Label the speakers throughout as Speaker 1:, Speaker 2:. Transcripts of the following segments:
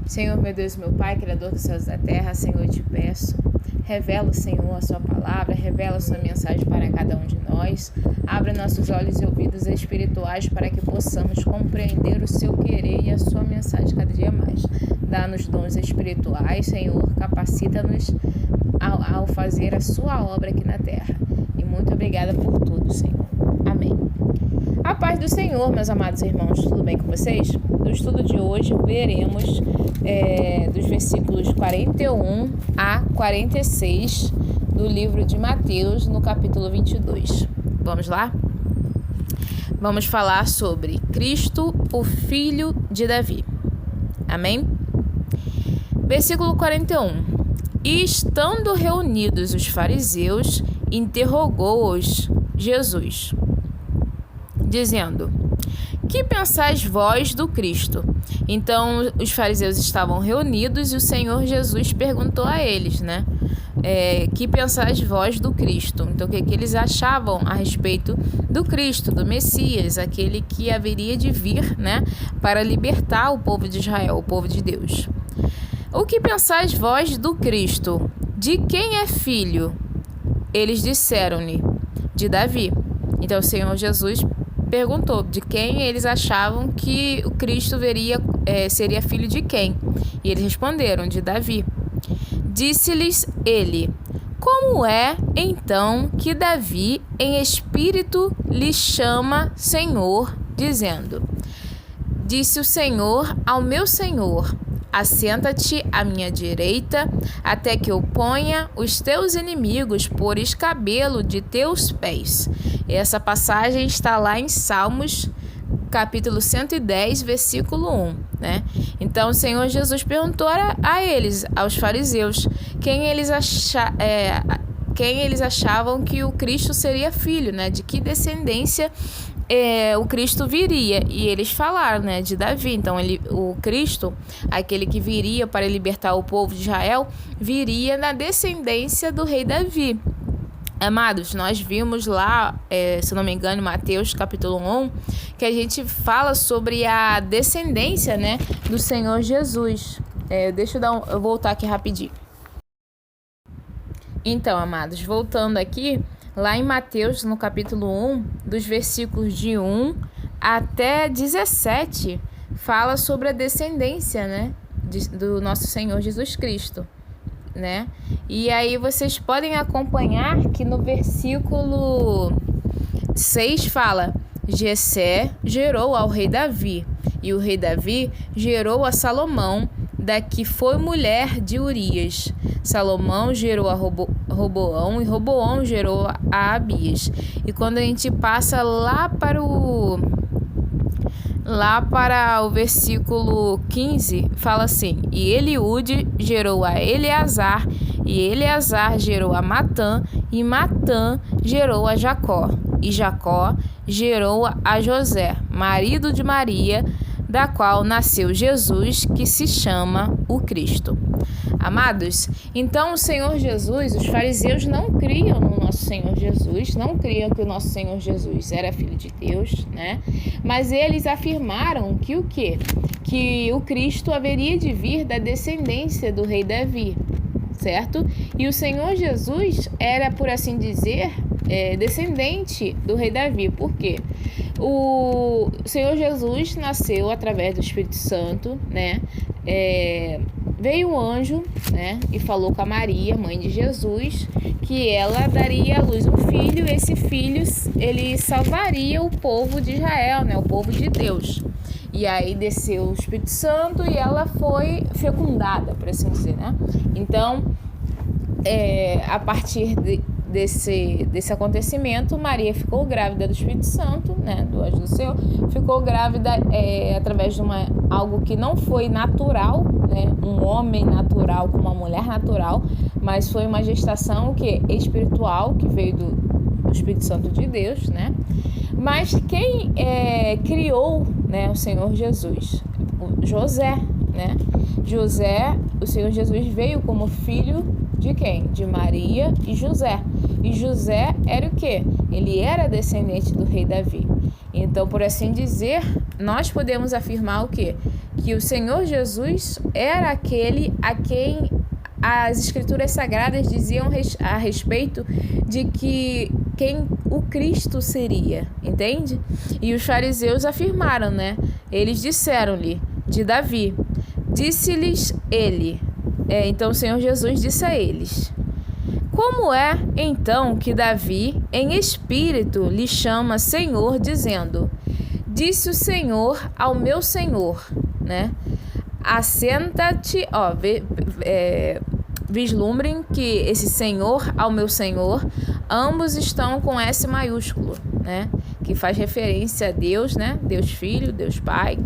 Speaker 1: Senhor, meu Deus e meu Pai, Criador dos céus e da terra, Senhor, eu te peço, revela, Senhor, a sua palavra, revela a sua mensagem para cada um de nós, abra nossos olhos e ouvidos espirituais para que possamos compreender o seu querer e a sua mensagem cada dia mais. Dá-nos dons espirituais, Senhor, capacita-nos ao fazer a sua obra aqui na terra. E muito obrigada por tudo, Senhor. Amém. A paz do Senhor, meus amados irmãos, tudo bem com vocês? No estudo de hoje, veremos dos versículos 41 a 46 do livro de Mateus, no capítulo 22. Vamos lá? Vamos falar sobre Cristo, o Filho de Davi. Amém? Versículo 41. E estando reunidos os fariseus, interrogou-os Jesus, dizendo: que pensais vós do Cristo? Então, os fariseus estavam reunidos e o Senhor Jesus perguntou a eles, que pensais vós do Cristo? Então, o que eles achavam a respeito do Cristo, do Messias, aquele que haveria de vir, para libertar o povo de Israel, o povo de Deus. O que pensais vós do Cristo? De quem é filho? Eles disseram-lhe: de Davi. Então, o Senhor Jesus perguntou de quem eles achavam que o Cristo seria filho de quem. E eles responderam: de Davi. Disse-lhes ele: como é, então, que Davi, em espírito, lhe chama Senhor, dizendo: disse o Senhor ao meu Senhor: assenta-te à minha direita, até que eu ponha os teus inimigos por escabelo de teus pés. Essa passagem está lá em Salmos, capítulo 110, versículo 1. Então, o Senhor Jesus perguntou a eles, aos fariseus, quem eles achavam que o Cristo seria filho, de que descendência o Cristo viria. E eles falaram, de Davi. Então, o Cristo, aquele que viria para libertar o povo de Israel, viria na descendência do rei Davi. Amados, nós vimos lá, se não me engano, em Mateus capítulo 1, que a gente fala sobre a descendência, do Senhor Jesus. Deixa eu voltar aqui rapidinho. Então, amados, voltando aqui, lá em Mateus, no capítulo 1, dos versículos de 1 até 17, fala sobre a descendência, do nosso Senhor Jesus Cristo. E aí vocês podem acompanhar que no versículo 6 fala: Jessé gerou ao rei Davi, e o rei Davi gerou a Salomão, da que foi mulher de Urias. Salomão gerou a Roboão, e Roboão gerou a Abias. E quando a gente passa lá para o versículo 15, fala assim: e Eliúde gerou a Eleazar, e Eleazar gerou a Matã, e Matã gerou a Jacó, e Jacó gerou a José, marido de Maria, da qual nasceu Jesus, que se chama o Cristo. Amados, então o Senhor Jesus, os fariseus não criam no nosso Senhor Jesus, não criam que o nosso Senhor Jesus era filho de Deus, mas eles afirmaram que o quê? Que o Cristo haveria de vir da descendência do rei Davi, certo? E o Senhor Jesus era, por assim dizer, descendente do rei Davi. Por quê? O Senhor Jesus nasceu através do Espírito Santo, veio um anjo, e falou com a Maria, mãe de Jesus, que ela daria à luz um filho, e esse filho, ele salvaria o povo de Israel, o povo de Deus. E aí desceu o Espírito Santo e ela foi fecundada, por assim dizer, Então, a partir desse acontecimento, Maria ficou grávida do Espírito Santo, do anjo do Senhor, ficou grávida através de algo que não foi natural, um homem natural com uma mulher natural, mas foi uma gestação espiritual, que veio do Espírito Santo de Deus, Mas quem criou, o Senhor Jesus? José, José, o Senhor Jesus veio como filho de quem? De Maria e José. E José era o quê? Ele era descendente do rei Davi. Então, por assim dizer, nós podemos afirmar o quê? Que o Senhor Jesus era aquele a quem as Escrituras Sagradas diziam a respeito de que quem o Cristo seria, entende? E os fariseus afirmaram, né? Eles disseram-lhe, de Davi, disse-lhes ele. Então o Senhor Jesus disse a eles: como é, então, que Davi, em espírito, lhe chama Senhor, dizendo, disse o Senhor ao meu Senhor, né? Assenta-te, vislumbrem que esse Senhor ao meu Senhor, ambos estão com S maiúsculo, né? Que faz referência a Deus, né? Deus Filho, Deus Pai.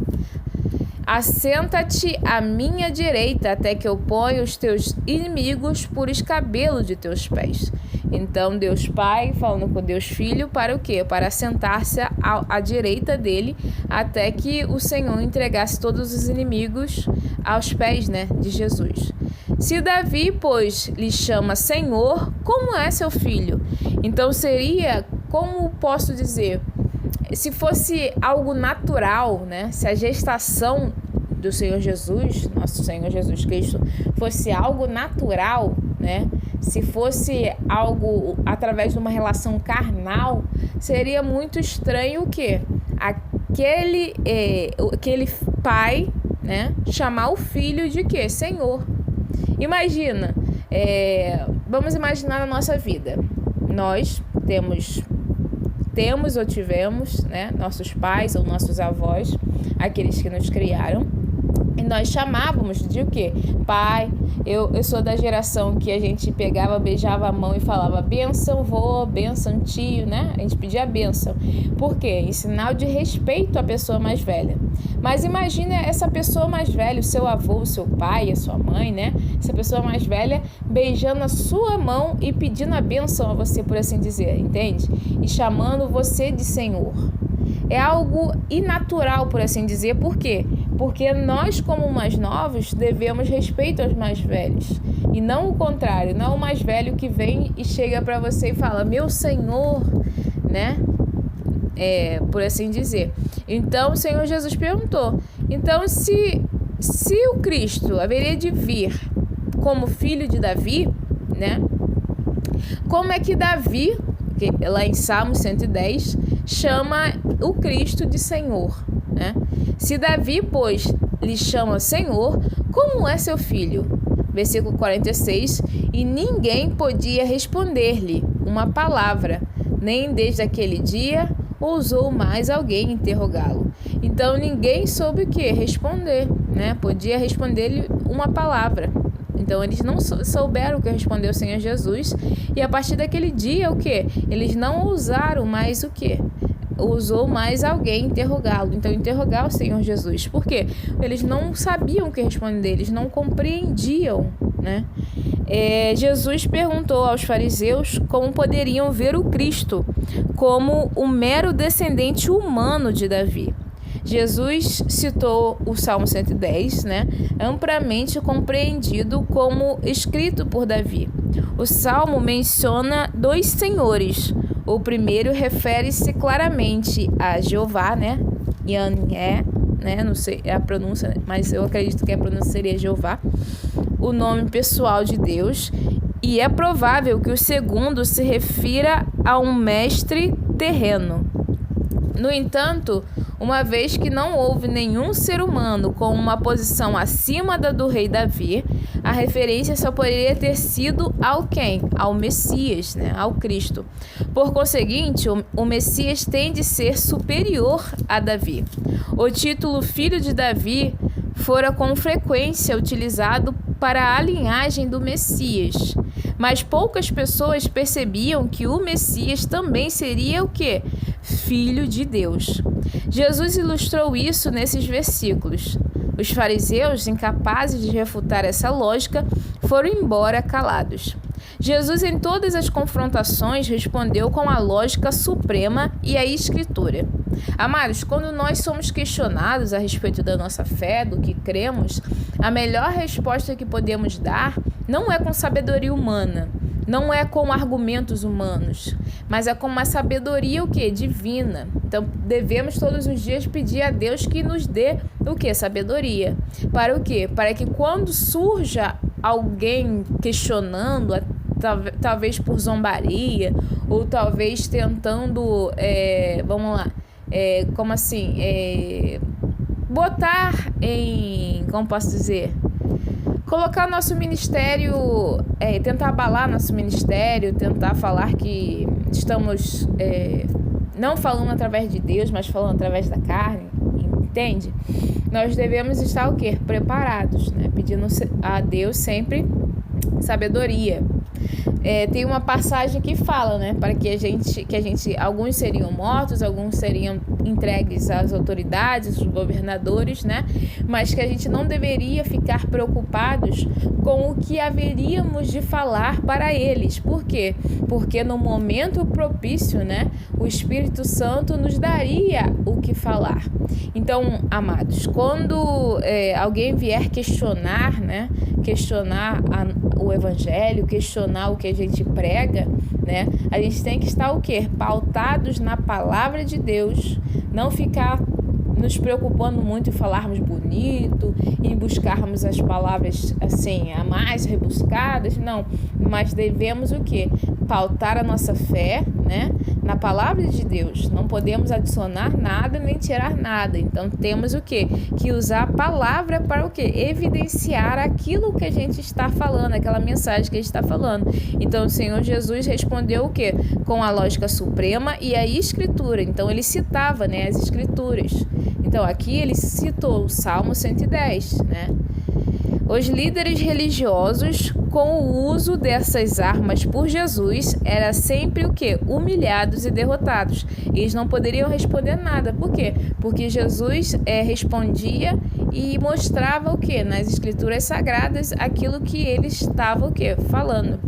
Speaker 1: Assenta-te à minha direita, até que eu ponha os teus inimigos por escabelo de teus pés. Então, Deus Pai falando com Deus Filho para o quê? Para assentar-se à direita dele, até que o Senhor entregasse todos os inimigos aos pés, né, de Jesus. Se Davi, pois, lhe chama Senhor, como é seu filho? Então seria, como posso dizer, se fosse algo natural, né? Se a gestação do Senhor Jesus, nosso Senhor Jesus Cristo, fosse algo natural, né? Se fosse algo através de uma relação carnal, seria muito estranho o quê? Aquele pai, né? Chamar o filho de quê? Senhor. Imagina, vamos imaginar na nossa vida. Nós temos ou tivemos, né, nossos pais ou nossos avós, aqueles que nos criaram, e nós chamávamos de o quê? Pai. Eu sou da geração que a gente pegava, beijava a mão e falava bênção vô, bênção tio, né? A gente pedia bênção. Por quê? Em sinal de respeito à pessoa mais velha. Mas imagina essa pessoa mais velha, o seu avô, o seu pai, a sua mãe, né? Essa pessoa mais velha beijando a sua mão e pedindo a bênção a você, por assim dizer, entende? E chamando você de Senhor. É algo inatural, por assim dizer. Por quê? Porque nós, como mais novos, devemos respeito aos mais velhos. E não o contrário, não o mais velho que vem e chega para você e fala, meu Senhor, né? Por assim dizer. Então, o Senhor Jesus perguntou, então se o Cristo haveria de vir como filho de Davi, né? Como é que Davi, lá em Salmo 110, chama o Cristo de Senhor, né? Se Davi, pois, lhe chama Senhor, como é seu filho? Versículo 46, e ninguém podia responder-lhe uma palavra, nem desde aquele dia ousou mais alguém interrogá-lo. Então ninguém soube o que responder, né? Podia responder-lhe uma palavra. Então eles não souberam o que responder o Senhor Jesus, e a partir daquele dia o que? Eles não ousaram mais o que? Ousou mais alguém interrogá-lo. Então interrogar o Senhor Jesus. Por quê? Eles não sabiam o que responder, eles não compreendiam, né? Jesus perguntou aos fariseus como poderiam ver o Cristo como o mero descendente humano de Davi. Jesus citou o Salmo 110, né, amplamente compreendido como escrito por Davi. O Salmo menciona dois senhores. O primeiro refere-se claramente a Jeová, né, Yahvé, né, não sei a pronúncia, mas eu acredito que a pronúncia seria Jeová, o nome pessoal de Deus, e é provável que o segundo se refira a um mestre terreno. No entanto, uma vez que não houve nenhum ser humano com uma posição acima da do rei Davi, a referência só poderia ter sido ao quem? Ao Messias, né? Ao Cristo. Por conseguinte, o Messias tem de ser superior a Davi. O título Filho de Davi fora com frequência utilizado para a linhagem do Messias, mas poucas pessoas percebiam que o Messias também seria o quê? Filho de Deus. Jesus ilustrou isso nesses versículos. Os fariseus, incapazes de refutar essa lógica, foram embora calados. Jesus, em todas as confrontações, respondeu com a lógica suprema e a Escritura. Amados, quando nós somos questionados a respeito da nossa fé, do que cremos, a melhor resposta que podemos dar não é com sabedoria humana, não é com argumentos humanos, mas é com uma sabedoria o quê? Divina. Então, devemos todos os dias pedir a Deus que nos dê o quê? Sabedoria. Para o quê? Para que quando surja alguém questionando, talvez por zombaria, ou talvez tentando, como assim, botar em, como posso dizer, colocar nosso ministério, tentar abalar nosso ministério, tentar falar que estamos não falando através de Deus, mas falando através da carne, entende? Nós devemos estar o quê? Preparados, né? Pedindo a Deus sempre sabedoria. Tem uma passagem que fala, né, para que a gente, alguns seriam mortos, alguns seriam entregues às autoridades, os governadores, né, mas que a gente não deveria ficar preocupados com o que haveríamos de falar para eles. Por quê? Porque no momento propício, né, o Espírito Santo nos daria o que falar. Então, amados, quando alguém vier questionar, né, o Evangelho, questionar o que a gente prega, né? A gente tem que estar o quê? Pautados na palavra de Deus, não ficar nos preocupando muito em falarmos bonito, em buscarmos as palavras assim, a mais rebuscadas, não, mas devemos o quê? Pautar a nossa fé, né, na palavra de Deus. Não podemos adicionar nada nem tirar nada. Então temos o quê? Que usar a palavra para o quê? Evidenciar aquilo que a gente está falando, aquela mensagem que a gente está falando. Então o Senhor Jesus respondeu o quê? Com a lógica suprema e a escritura. Então ele citava, né, as escrituras. Então aqui ele citou o Salmo 110, né? Os líderes religiosos, com o uso dessas armas por Jesus, era sempre o quê? Humilhados e derrotados. Eles não poderiam responder nada. Por quê? Porque Jesus respondia e mostrava o quê? Nas escrituras sagradas, aquilo que ele estava o quê? Falando.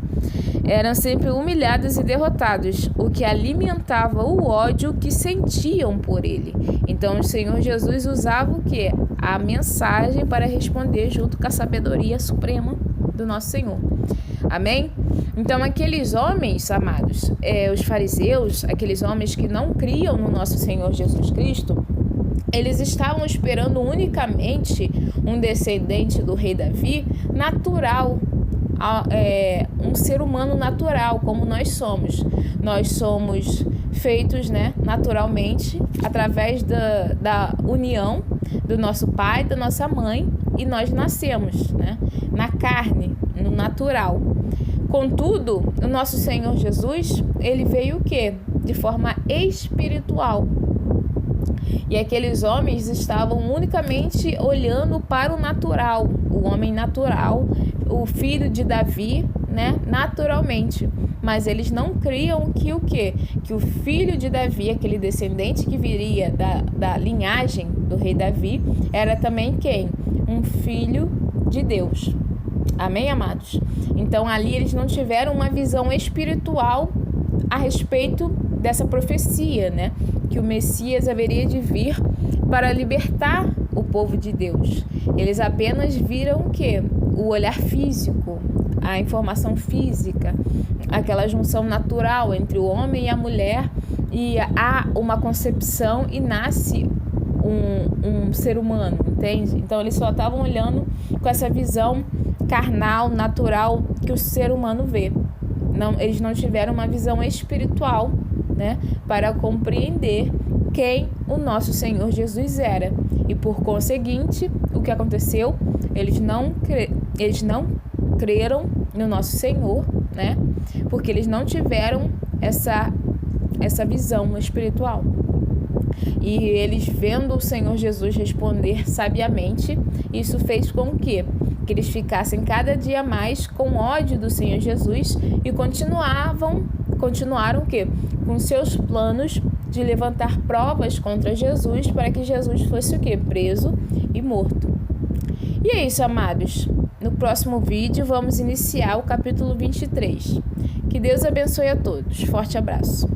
Speaker 1: Eram sempre humilhados e derrotados, o que alimentava o ódio que sentiam por ele. Então o Senhor Jesus usava o quê? A mensagem para responder junto com a sabedoria suprema do nosso Senhor. Amém? Então aqueles homens, amados, os fariseus, aqueles homens que não criam no nosso Senhor Jesus Cristo, eles estavam esperando unicamente um descendente do rei Davi natural, um ser humano natural, como nós somos. Nós somos feitos, né, naturalmente, através da união do nosso pai, da nossa mãe, e nós nascemos, né, na carne, no natural. Contudo, o nosso Senhor Jesus, ele veio o quê? De forma espiritual. E aqueles homens estavam unicamente olhando para o natural, o homem natural, o filho de Davi, né, naturalmente. Mas eles não criam que o quê? Que o filho de Davi, aquele descendente que viria da linhagem do rei Davi, era também quem? Um filho de Deus. Amém, amados? Então ali eles não tiveram uma visão espiritual a respeito dessa profecia, né? Que o Messias haveria de vir para libertar o povo de Deus. Eles apenas viram o quê? O olhar físico, a informação física, aquela junção natural entre o homem e a mulher, e há uma concepção e nasce um ser humano, entende? Então eles só estavam olhando com essa visão carnal, natural que o ser humano vê. Não, eles não tiveram uma visão espiritual, né, para compreender quem o nosso Senhor Jesus era. E por conseguinte, o que aconteceu? Eles não creram no nosso Senhor, né? Porque eles não tiveram essa visão espiritual. E eles, vendo o Senhor Jesus responder sabiamente, isso fez com que eles ficassem cada dia mais com ódio do Senhor Jesus e continuaram o quê? Com seus planos de levantar provas contra Jesus para que Jesus fosse o quê? Preso e morto. E é isso, amados. No próximo vídeo vamos iniciar o capítulo 23. Que Deus abençoe a todos. Forte abraço.